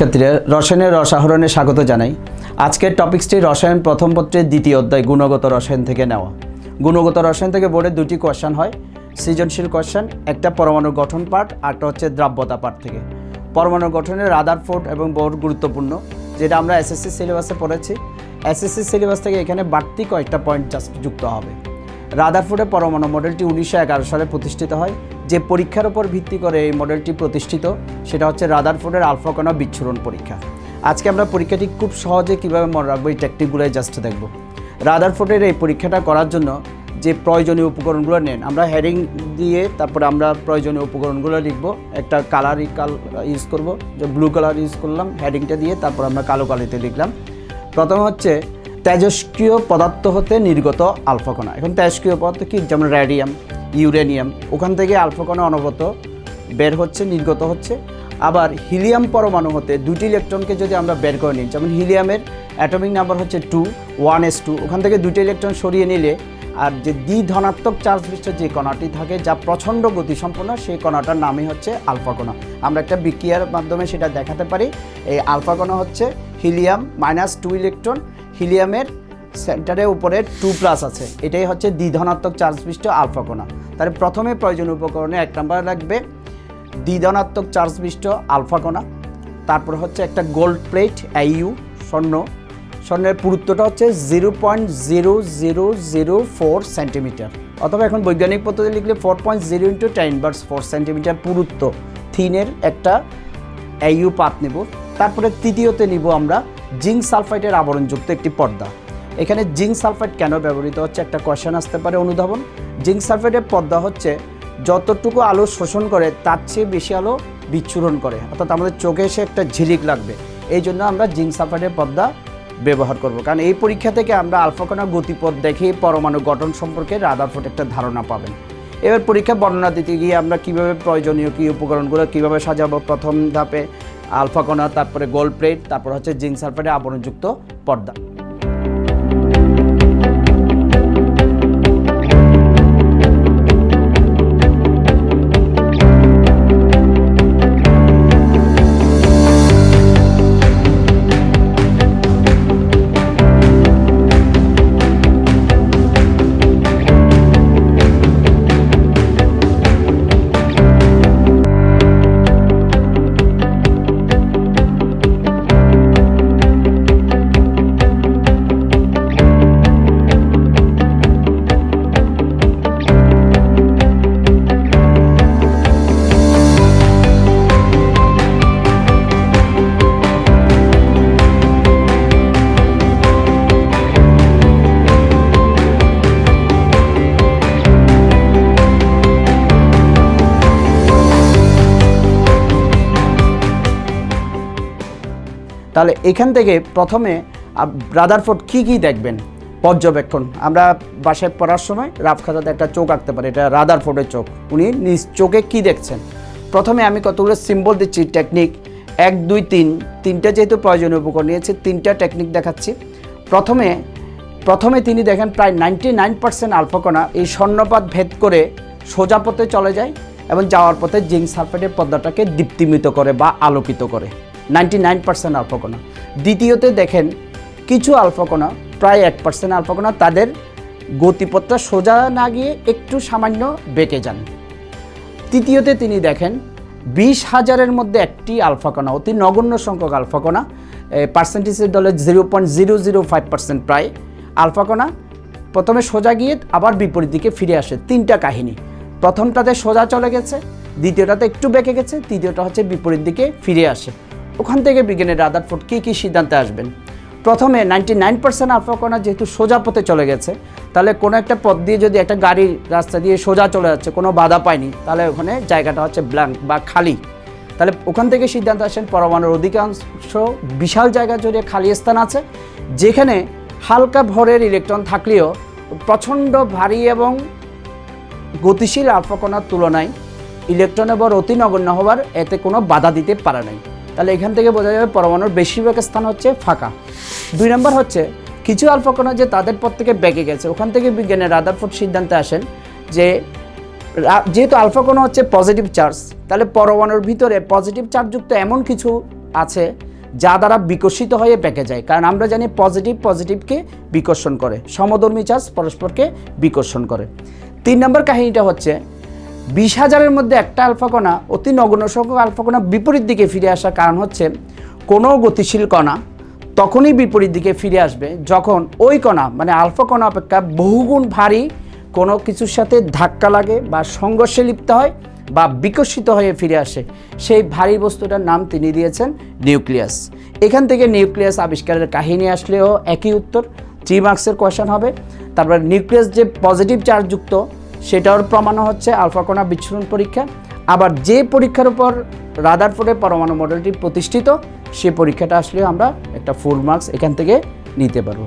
শিক্ষার্থীরা রসায়নের রস আহরণে স্বাগত জানাই। আজকের টপিকসটি রসায়ন প্রথম পত্রের দ্বিতীয় অধ্যায় গুণগত রসায়ন থেকে নেওয়া। গুণগত রসায়ন থেকে বোর্ডে দুটি কোয়েশ্চেন হয়, সৃজনশীল কোয়েশ্চেন, একটা পরমাণুর গঠন পার্ট, আরটা হচ্ছে দ্রাব্যতা পার্ট থেকে। পরমাণুর গঠনের রাদারফোর্ড এবং বোর গুরুত্বপূর্ণ, যেটা আমরা এসএসসি সিলেবাসে পড়েছি। এসএসসি সিলেবাস থেকে এখানে বাড়তি কয়েকটা পয়েন্ট জাস্ট যুক্ত হবে। রাদারফোর্ডের পরমাণু মডেলটি 1911 সালে প্রতিষ্ঠিত হয়। যে পরীক্ষার উপর ভিত্তি করে এই মডেলটি প্রতিষ্ঠিত সেটা হচ্ছে রাদারফোর্ডের আলফা কণা বিচ্ছুরণ পরীক্ষা। আজকে আমরা পরীক্ষাটি খুব সহজে কীভাবে মনে রাখবো এই টেকনিকগুলোই জাস্ট দেখব। রাদারফোর্ডের এই পরীক্ষাটা করার জন্য যে প্রয়োজনীয় উপকরণগুলো নেন, আমরা হেডিং দিয়ে তারপরে আমরা প্রয়োজনীয় উপকরণগুলো লিখব। একটা কালার ইউজ করব, যে ব্লু কালার ইউজ করলাম হেডিংটা দিয়ে, তারপর আমরা কালো কালিতে লিখলাম। প্রথম হচ্ছে তেজস্ক্রিয় পদার্থ হতে নির্গত আলফা কণা। এখন তেজস্ক্রিয় পদার্থ কি, যেমন রেডিয়াম, ইউরেনিয়াম, ওখান থেকে আলফা কণা অনবরত বের হচ্ছে, নির্গত হচ্ছে। আবার হিলিয়াম পরমাণু হতে দুটি ইলেকট্রনকে যদি আমরা বের করে নিই, যেমন হিলিয়ামের অ্যাটমিক নাম্বার হচ্ছে 2, 1s2, ওখান থেকে দুটি ইলেকট্রন সরিয়ে নিলে আর যে দ্বি ধনাত্মক চার্জ বিশিষ্ট যে কণাটি থাকে, যা প্রচণ্ড গতিসম্পন্ন, সেই কণাটার নামই হচ্ছে আলফা কণা। আমরা একটা বিক্রিয়ার মাধ্যমে সেটা দেখাতে পারি। এই আলফা কণা হচ্ছে হিলিয়াম -2 ইলেকট্রন, হিলিয়ামের সেন্টারের উপরে 2+ আছে, এটাই হচ্ছে দ্বিধনাত্মক চার্জ বিশিষ্ট আলফা কণা। তাহলে প্রথমে প্রয়োজনীয় উপকরণে 1 নাম্বার লাগবে দ্বিধনাত্মক চার্জ বিশিষ্ট আলফা কণা। তারপর হচ্ছে একটা গোল্ড প্লেট, AU, স্বর্ণের পুরুত্বটা হচ্ছে 0.0004 সেন্টিমিটার, অথবা এখন বৈজ্ঞানিক পদ্ধতি লিখলে 4.0 × 10⁻⁴ সেন্টিমিটার পুরুত্ব থিনের একটা AU পাত নেব। তারপরে তৃতীয়তে নিব আমরা জিঙ্ক সালফাইডের আবরণযুক্ত একটি পর্দা। এখানে জিঙ্ক সালফাইড কেন ব্যবহৃত হচ্ছে একটা কোয়েশ্চেন আসতে পারে, অনুধাবন। জিঙ্ক সালফাইডের পর্দা হচ্ছে যতটুকু আলো শোষণ করে তার চেয়ে বেশি আলো বিচ্ছুরণ করে, অর্থাৎ আমাদের চোখে এসে একটা ঝিলিক লাগবে, এই জন্য আমরা জিঙ্ক সালফাইডের পর্দা ব্যবহার করব। কারণ এই পরীক্ষা থেকে আমরা আলফা কণার গতিপথ দেখে পরমাণু গঠন সম্পর্কে রাদারফোর্ড একটা ধারণা পাবেন। এবার পরীক্ষা বর্ণনা দিতে গিয়ে আমরা কীভাবে প্রয়োজনীয় কী উপকরণগুলো কীভাবে সাজাবো, প্রথম ধাপে আলফা কণা, তারপরে গোল্ড প্লেট, তারপর হচ্ছে জিঙ্ক সালফাইডের আবরণযুক্ত পর্দা। তাহলে এখান থেকে প্রথমে রাদারফোর্ড কী দেখবেন, পর্যবেক্ষণ। আমরা বাসায় পড়ার সময় রাফ খাতাতে একটা চোখ আঁকতে পারি, এটা রাদারফোর্ডের চোখ। উনি নিজ চোখে কী দেখছেন। প্রথমে আমি কতগুলো সিম্বল দিচ্ছি, টেকনিক 1, 2, 3, তিনটা যেহেতু প্রয়োজনীয় উপকরণ নিয়েছে, 3টা টেকনিক দেখাচ্ছি। প্রথমে তিনি দেখেন প্রায় 99% আলফা কণা এই স্বর্ণপাত ভেদ করে সোজা পথে চলে যায় এবং যাওয়ার পথে জিঙ্ক সালফাইডের পর্দাটাকে দীপ্তিমিত করে বা আলোকিত করে। 99% আলফা কণা। দ্বিতীয়তে দেখেন কিছু আলফা কণা, প্রায় 1% আলফা কণা, তাদের গতিপথটা সোজা না গিয়ে একটু সামান্য বেঁকে যান। তৃতীয়তে তিনি দেখেন 20,000-এর মধ্যে একটি আলফা কণা, অতি নগণ্য সংখ্যক আলফা কণা, পার্সেন্টেজের দলে 0.005% প্রায় আলফা কণা প্রথমে সোজা গিয়ে আবার বিপরীত দিকে ফিরে আসে। 3টা কাহিনী, প্রথমটাতে সোজা চলে গেছে, দ্বিতীয়টাতে একটু বেঁকে গেছে, তৃতীয়টা হচ্ছে বিপরীত দিকে ফিরে আসে। ওখান থেকে বিজ্ঞানের রাদারফোর্ড কী সিদ্ধান্তে আসবেন। প্রথমে 99% আলফা কণা যেহেতু সোজা পথে চলে গেছে, তাহলে কোনো একটা পথ দিয়ে যদি একটা গাড়ি রাস্তা দিয়ে সোজা চলে যাচ্ছে, কোনো বাধা পায়নি, তাহলে ওখানে জায়গাটা হচ্ছে ব্ল্যাঙ্ক বা খালি। তাহলে ওখান থেকে সিদ্ধান্ত আসেন পরমাণুর অধিকাংশ বিশাল জায়গা জুড়ে খালি স্থান আছে, যেখানে হালকা ভরের ইলেকট্রন থাকলেও প্রচণ্ড ভারী এবং গতিশীল আলফা কণার তুলনায় ইলেকট্রনের ভর অতি নগণ্য হওয়ার এতে কোনো বাধা দিতে পারে নাই। তাহলে এখান থেকে বোঝা যাবে পরমাণুর বেশিরভাগ স্থান হচ্ছে ফাঁকা। 2 নম্বর হচ্ছে কিছু আলফা কণা যে তাদের পথ থেকে বেঁকে গেছে, ওখান থেকে বিজ্ঞানের রাদারফোর্ড সিদ্ধান্তে আসেন যে যেহেতু আলফা কণা হচ্ছে পজিটিভ চার্জ, তাহলে পরমাণুর ভিতরে পজিটিভ চার্জযুক্ত এমন কিছু আছে যা দ্বারা বিকশিত হয়ে বেঁকে যায়। কারণ আমরা জানি পজিটিভকে বিকর্ষণ করে, সমধর্মী চার্জ পরস্পরকে বিকর্ষণ করে। 3 নম্বর কাহিনীটা হচ্ছে 20,000-এর মধ্যে একটা আলফা কণা, অতি নগণ্য সংখ্যক আলফা কণা বিপরীত দিকে ফিরে আসার কারণ হচ্ছে কোনো গতিশীল কণা তখনই বিপরীত দিকে ফিরে আসবে যখন ওই কণা মানে আলফা কণা অপেক্ষা বহুগুণ ভারী কোনো কিছুর সাথে ধাক্কা লাগে বা সংঘর্ষে লিপ্ত হয় বা বিকশিত হয়ে ফিরে আসে। সেই ভারী বস্তুটার নাম তিনি দিয়েছেন নিউক্লিয়াস। এখান থেকে নিউক্লিয়াস আবিষ্কারের কাহিনী আসলেও একই উত্তর, 3 মার্কসের কোয়েশ্চেন হবে। তারপর নিউক্লিয়াস যে পজিটিভ চার্জযুক্ত সেটার প্রমাণ হচ্ছে আলফা কণা বিচ্ছুরণ পরীক্ষা। আবার যে পরীক্ষার উপর রাদারফোর্ডের পরমাণু মডেলটি প্রতিষ্ঠিত, সেই পরীক্ষাটা আসলেও আমরা একটা ফুল মার্কস এখান থেকে নিতে পারবো।